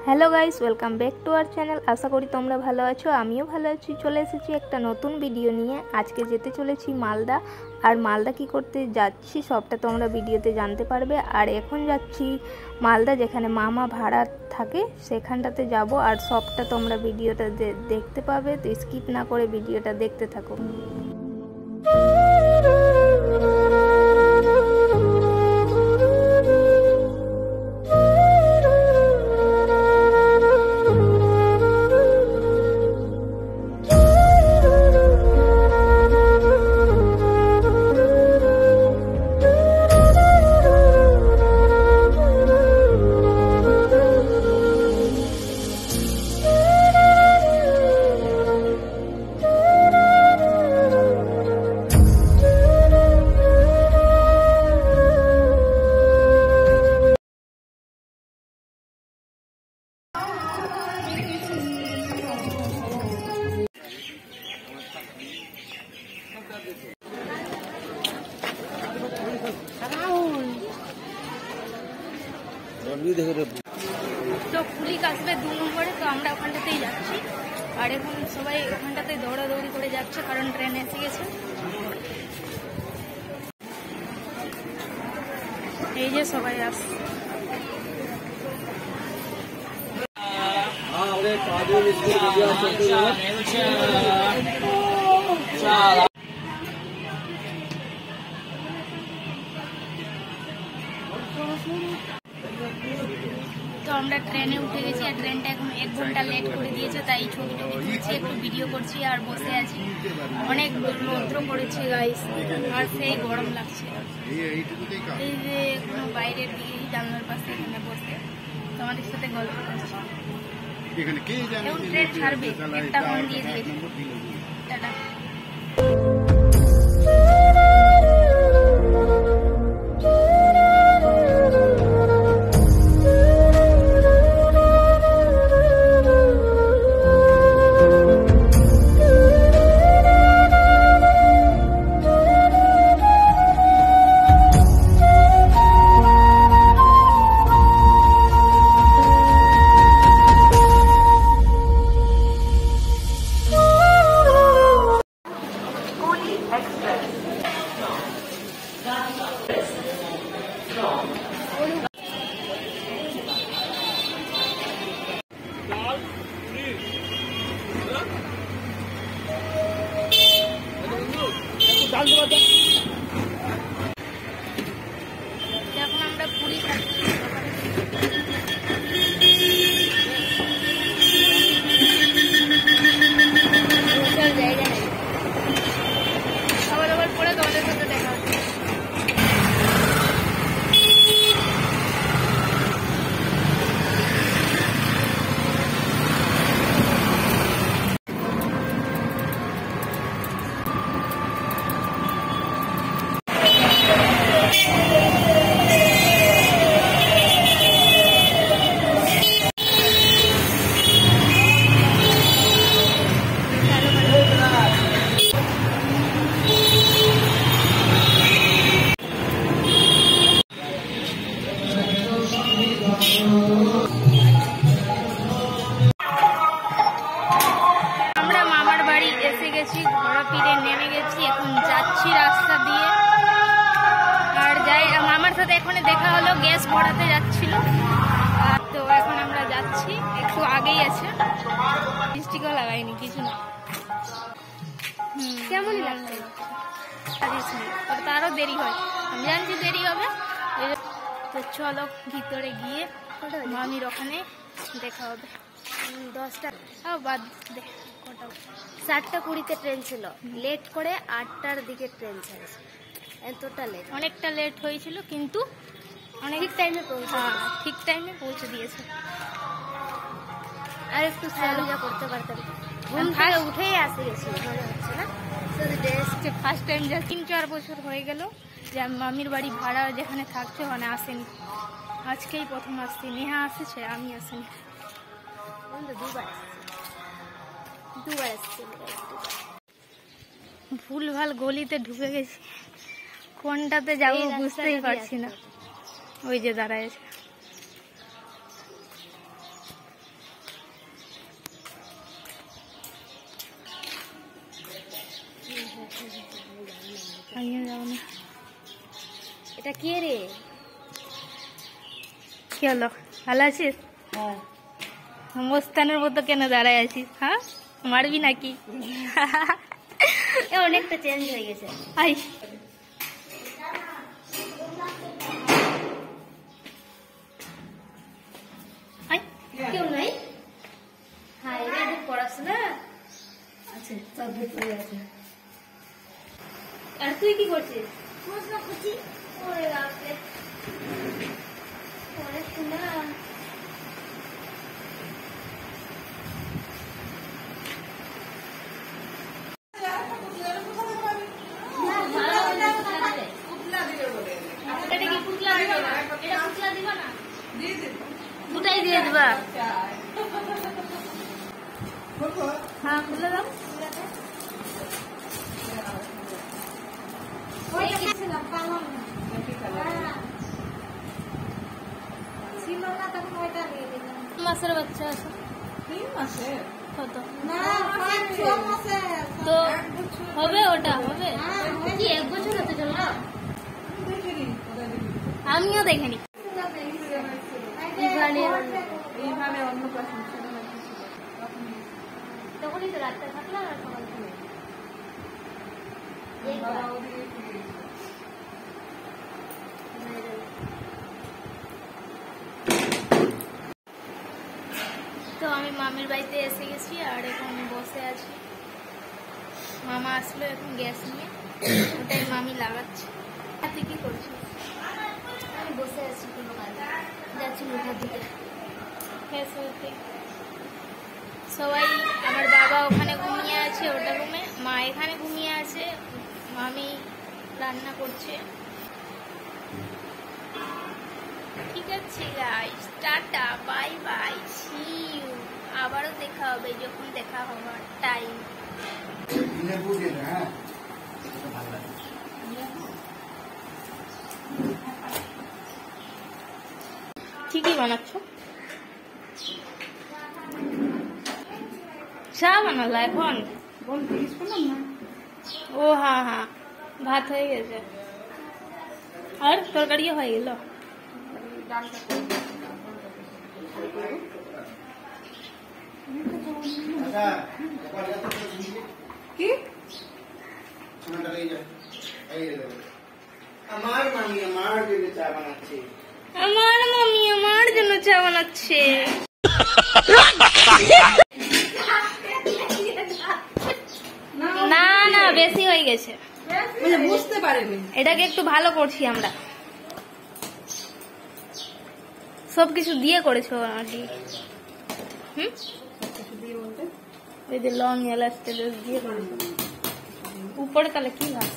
Hello guys, welcome back to our channel. আশা করি তোমরা ভালো আছো, আমিও ভালো আছি। চলে এসেছি একটা নতুন ভিডিও নিয়ে। আজকে যেতে চলেছি মালদা, আর মালদা কি করতে যাচ্ছি সবটা তোমরা ভিডিওতে জানতে পারবে। আর এখন যাচ্ছি মালদা, যেখানে মামা ভাড়া থাকে সেখানটাতে যাব, আর সবটা তোমরা ভিডিওটা দেখতে পাবে। তো স্কিপ না করে ভিডিওটা দেখতে থাকো। তো পুলিশ আসবে 2 নম্বরে, তো আমরা ওখানটাতেই যাচ্ছি। আর এখন সবাই ওখানটাতে দৌড়াদৌড়ি করে যাচ্ছে, কারণ ট্রেন এসে গেছে। এই যে সবাই আসছে। তো আমরা ট্রেনে উঠে গেছি, আর ট্রেনটা এখন 1 ঘন্টা লেট করে দিয়েছে, তাই ছবি টবি তুলছি, একটু ভিডিও করছি আর বসে আছি। অনেক রৌদ্র পড়েছে গাইস, আর সেই গরম লাগছে। এই যে কোনো বাইরের দিকে জানলার পাশে এখানে বসে তোমাদের সাথে গল্প করছি। এখন ট্রেন ছাড়বে, একটা ফোন দিয়ে দিয়েছে। টাটা। এখন আমরা পুরী খাচ্ছি। জায়গা নেই, আবার পরে তোমাদের সাথে দেখা হচ্ছে। আমরা মামার বাড়ি এসে গেছি, ঘোড়া ফিরে নেমে গেছি। এখন যাচ্ছি রাস্তা দিয়ে, আর যাই মামার সাথে এখন দেখা হলো, গ্যাস ভরাতে যাচ্ছিল। তো এখন আমরা যাচ্ছি, একটু আগেই আছে, লিপস্টিকও লাগাইনি, কিছু না। কেমনই লাগছে, তারও দেরি হয়, আমি জানছি দেরি হবে। তো চলো ভিতরে গিয়ে মামির ওখানে দেখা হবে। 10টা বাদ দে, 7টা 20-তে ট্রেন ছিল, লেট করে 8টার দিকে ট্রেন ছেড়েছে। এতটা লেট, অনেকটা লেট হয়েছিল, কিন্তু অনেক টাইমে ঠিক টাইমে পৌঁছে দিয়েছে। আর একটু স্যালুজা করতে পারতাম, ঘুম থেকে উঠেই আসে গেছি, মনে হচ্ছে না। ফার্স্ট টাইম যা 3-4 বছর হয়ে গেল যে আমি মামির বাড়ি ভাড়া যেখানে থাকছে ওখানে আসেনি। আজকেই প্রথম আসছি। নেহা আসছে, আমি আসিনি। দুবার আসছি। ভুলভাল গলিতে ঢুকে গেছি, কোনটাতে যাবো বুঝতেই পারছি না। ওই যে দাঁড়ায় আছে। এটা কে রে? কি হলো, ভালো আছিস? মস্তানের মতো কেন দাঁড়ায় আছিস? হ্যাঁ, মারবি নাকি? অনেকটা চেঞ্জ হয়ে গেছে। আই কেউ নাই? হ্যাঁ, এদের পড়াশোনা আছে, সব পড়ে আছে। আর তুই কি করছিস? পড়াশোনা করছি। ওরে বাপরে, পড়াশোনা। দুটাই দিয়ে দিবা? হ্যাঁ, খুলে দাও। মাসের বাচ্চা আছে? 3 মাসের। কত না, 5-6 মাসের। তো হবে, ওটা হবে কি 1 বছর হতে চললো? আমিও দেখিনি। এইভাবে অন্য ক্লাস তখনই তো রাতটা থাকলাম আর সকাল থেকে তো আমি মামির বাড়িতে এসে গেছি আর এখন বসে আছি। মামা আসলো এখন গ্যাস নিয়ে, ওটাই মামি লাগাচ্ছে। তুই কি করছিস? আমি বসে আছি, কোনো কাজ যাচ্ছি মুখার দিকে। গ্যাস হতে সবাই, আমার বাবা ওখানে ঘুমিয়ে আছে ওটা রুমে, মা এখানে ঘুমিয়ে আছে, মামি রান্না করছে। ঠিক আছে guys, tata, bye bye, see you. আবারও দেখা হবে যখন দেখা হবার টাইম। ঠিকই বানাচ্ছ? চা বানালা এখন? ও হ্যাঁ হ্যাঁ, ভাত হয়ে গেছে আর তরকারিও হয়ে গেল। কি? আমার মামি আমার জন্য চা বানাচ্ছে। আমার মামি আমার জন্য চা বানাচ্ছে। না না, বেশি হয়ে গেছে, বুঝতে পারেনি। এটাকে একটু ভালো করছি আমরা। সবকিছু দিয়ে করেছো আন্টি? হুম, এই যে লং এলাচ টেলাচ দিয়ে করেছো উপরে, তাহলে কি হয়?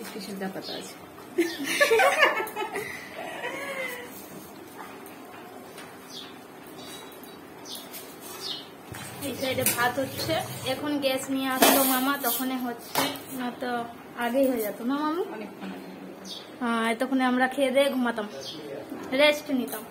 স্পেশাল চা পাতা আছে। এই সাইডে ভাত হচ্ছে, এখন গ্যাস নিয়ে আসলো মামা, তখনই হচ্ছে, না তো আগেই হয়ে যেত না মামু? অনেকক্ষণ আগে। হ্যাঁ, তখন আমরা খেয়ে দিয়ে ঘুমাতাম, রেস্ট নিতাম।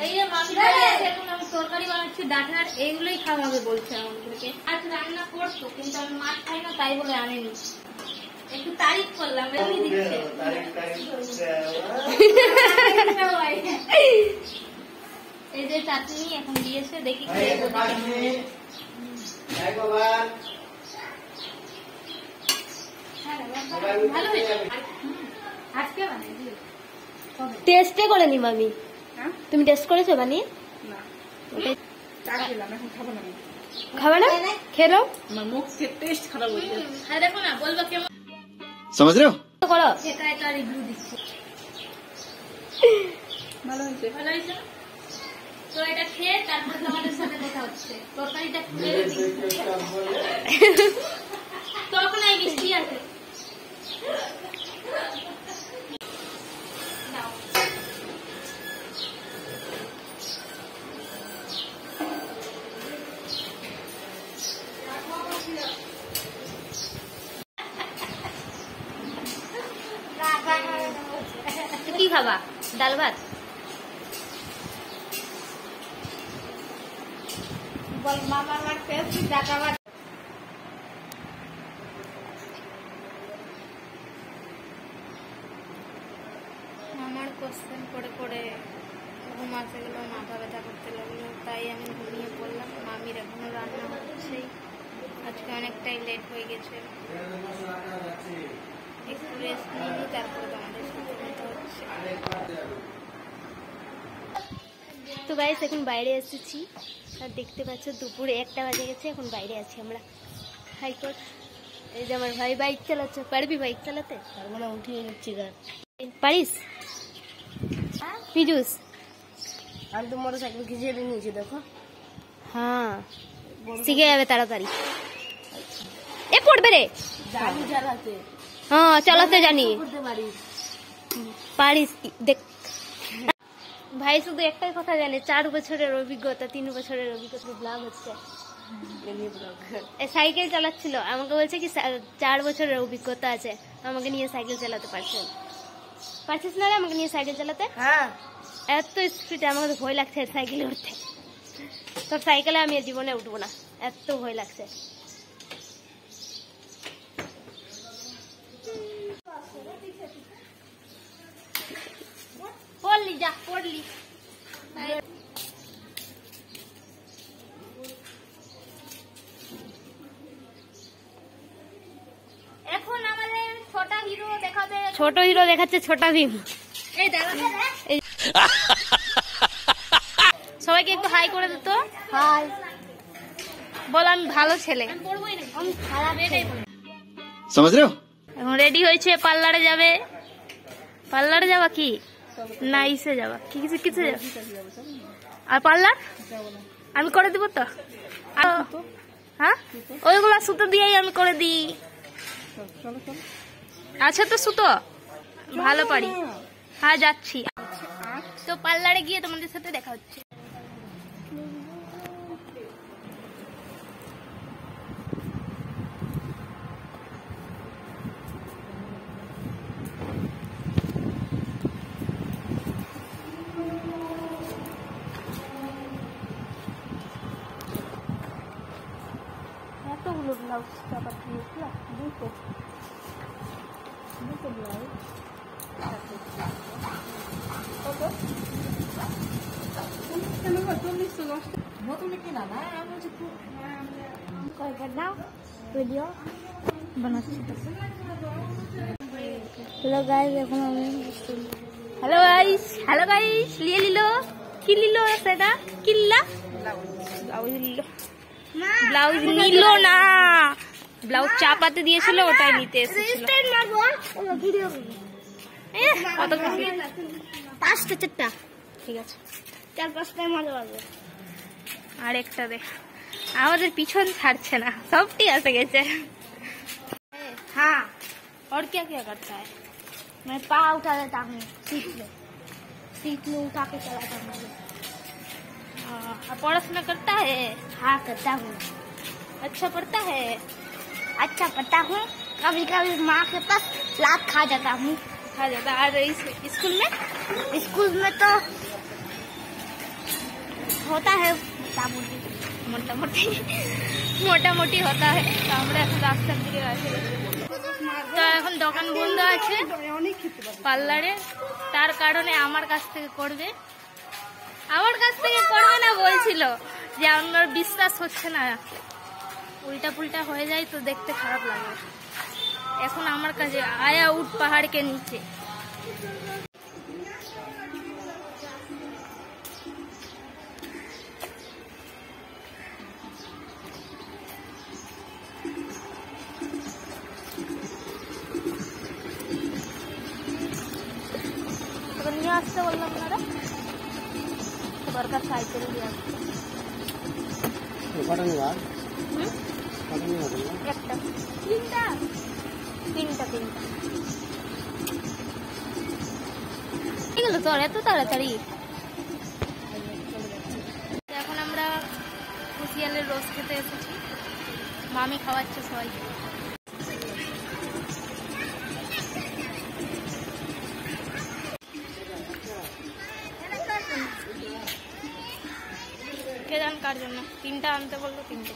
এই যে মামি বাড়ি আছে, এখন আমি তরকারি বানাচ্ছি ডাঁটার, এইগুলোই খাওয়াবে বলছে আমাদেরকে। আজ রান্না করতো কিন্তু আমি মাছ খাই না, তাই বলে আনেনি। একটু তারিফ করলাম, এমনি দিচ্ছে। এই যে চাটনি এখন দিয়েছে, দেখি খেয়ে বলি কেমন। ভালো হয়েছে। আজকে বানাই টেস্টে করেনি মামি? হ্যাঁ? তুমি টেস্ট করেছো বানিয়ে? না, চা খেলাম, এখন খাবো না। খাবে না? খেয়ে নাও। আমার মুখ টেস্ট খারাপ হয়েছে। হ্যাঁ, দেখো না, বলবো কেমন। समझ रहे हो? করো। এটা একটা রিভিউ দিচ্ছি। ভালো হয়েছে। ভালো হয়েছে না? তো এটা খেয়ে তারপর তোমাদের সাথে কথা হচ্ছে। তরকারিটা খুলে দিই, তখন এই বৃষ্টি আছে। নাও। কি খাবা? ডাল ভাত? বল মামা আমার ফেসবুক দেখা আমার কোশ্চেন করে করে ঘুম আসে গেল, মাথা ব্যথা করতে লাগলো, তাই আমি ঘুমিয়ে পড়লাম। মামির এখনো রান্না হচ্ছেই, আজকে অনেকটাই লেট হয়ে গেছে। একটু রেস্ট নিয়ে তারপরে তোমাদের সাথে কথা হচ্ছে। তো গাইস এখন বাইরে এসেছি আর দেখতে পাচ্ছ দুপুরে 1টা বাজে গেছে, এখন বাইরে আছি আমরা। হাইকোর্ট এই যে আমার ভাই বাইক চালাচ্ছে। পারবি বাইক চালাতে? পারবো না, উঠিয়ে যাচ্ছি। পারিস পিজুস? আমি তো মোটর সাইকেল খিচিয়ে নিয়েছি, দেখো। হ্যাঁ শিখে যাবে তাড়াতাড়ি। এ পড়বে রে, হ্যাঁ চালাতে জানি, পারিস। দেখ ভাই শুধু একটাই কথা জানে, 4 বছরের অভিজ্ঞতা, 3 বছরের অভিজ্ঞতা ব্লগ হচ্ছে। সাইকেল চালাচ্ছিল, আমাকে বলছে কি 4 বছরের অভিজ্ঞতা আছে, আমাকে নিয়ে সাইকেল চালাতে পারছিস না রে? আমাকে নিয়ে সাইকেল চালাতে? হ্যাঁ। এত স্পিডে আমাকে তো ভয় লাগছে সাইকেলে উঠতে। তোর সাইকেলে আমি জীবনে উঠবো না, এত ভয় লাগছে। পড়লি যা, পড়লি। এখন আমাদের ছোট হিরো দেখাচ্ছে, ছোটা ভীম। এই সবাইকে একটু হাই করে দিত। হাই বল, আমি ভালো ছেলে। समझ रहे हो? এখন রেডি হয়েছে, পার্লারে যাবে। পার্লারে যাবা কি না ইসে যাবা? কি কিসে যাবা? আর পার্লার আমি করে দিব তো। হ্যাঁ ওইগুলা সুতো দিয়েই আমি করে দিই। আচ্ছা তো সুতো ভালো পারি। হ্যাঁ যাচ্ছি। তো পার্লারে গিয়ে তোমাদের সাথে দেখা হচ্ছে। এতগুলো ব্লাউজ আবার দিয়েছিল, দুটো ব্লাউজ। ভিডিও বানাচ্ছি। হ্যালো গাইস, এখন আমি হ্যালো গাইস লিয়ে নিল। কি নিল সেটা? কিল্লা ব্লাউজ নিল না, ব্লাউজ চাপাতে দিয়েছিল, ওটাই নিতে এসেছিল। কত 5টা 4টা ঠিক আছে, 4-5টায় মজা পাবে। আর একটা দে, আমাদের পিছন ছাড়ছে না, সবটি এসে গেছে। हाँ और क्या क्या करता है? मैं पा उठा देता हूँ, सीट में उठा के चलाता हूँ। पढ़ाशुना करता है? हाँ करता हूँ। अच्छा पढ़ता है? अच्छा पढ़ता हूँ। कभी कभी माँ के पास लात खा जाता हूँ। और स्कूल में तो होता है মোটা মোটি হতা হয়। তো আমরা এখন রাস্তার দিকে আসি। তো এখন দোকান বন্ধ আছে পার্লারে, তার কারণে আমার কাছ থেকে করবে না বলছিল, যে আমার বিশ্বাস হচ্ছে না, উল্টা পুল্টা হয়ে যায় তো দেখতে খারাপ লাগে। এখন আমার কাছে আয়া উঠ পাহাড়কে নিচে। নিয়ে আসতে বললাম না রে, দরকার সাইকেল দিয়ে আসতে। একটা তিনটা কি গেল তোর এত তাড়াতাড়ি? এখন আমরা কুশিয়ালের রোজ খেতে এসেছি, মামি খাওয়াচ্ছে সবাইকে। কে জান কার জন্য 3টা আনতে বললো, 3টে।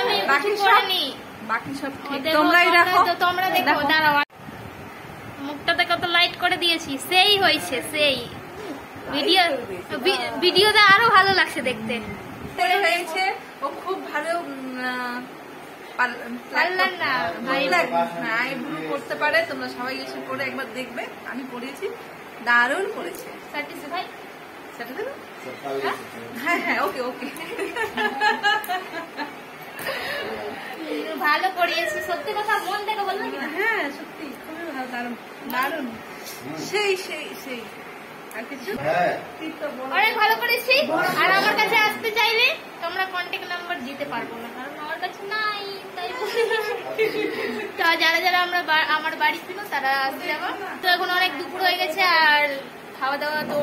আমি বাকি কিছু সব করিনি। বাকি সব দেখো, তোমরাই রাখো। তোমরা দেখো, দাঁড়াও, মুখটাতে কত লাইট করে দিয়েছি, সেই হয়েছে, সেই ভিডিওটা আরো ভালো লাগছে দেখতে। সেই হয়েছে, ও খুব ভালো পারলেন না ভাই, আইব্রু করতে পারে। তোমরা সবাই এসে করে একবার দেখবে, আমি করেছি, দারুণ করেছে। স্যাটিসফাই? সেটা দেবো? হ্যাঁ হ্যাঁ, ওকে ওকে। ভালো করিয়েছি, সত্যি কথা মন থেকে বলবো কি? হ্যাঁ সত্যি খুবই ভালো, দারুণ দারুণ, সেই সেই সেই। আর কিছু তুই তো বল। অনেক ভালো করেছি। আর আমার কাছে আসতে চাইলে তোমরা কন্ট্যাক্ট নাম্বার দিতে পারবো না, কারণ আমার কাছে নাই, তাই তো যারা যারা আমার বাড়ি ছিল তারা আসতে যাবো। তো এখন অনেক দুপুর হয়ে গেছে, আর খাওয়া দাওয়া তো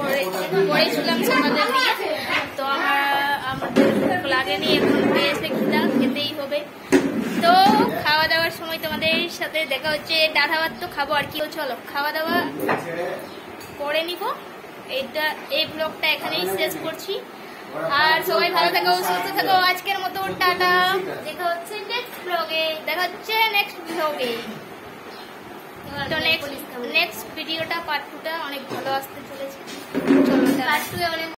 করেছিলাম সমাজের নিয়ে, তো আমাদের লাগেনি, এখন এসে খেতেই হবে। তো খাওয়া দাওয়ার সময় তোমাদের সাথে দেখা হচ্ছে। ডাঁটা ভাত তো খাবো, আর কি, চলো খাওয়া দাওয়া করে নিব। এই ব্লগটা এখানেই শেষ করছি, আর সবাই ভালো থাকো, সুস্থ থাকো। আজকের মতো টাটা, দেখা হচ্ছে নেক্সট ব্লগে। তো নেক্সট ভিডিওটা পার্ট 2টা অনেক ভালো আসতে চলেছে। চলো, পার্ট 2 অনেক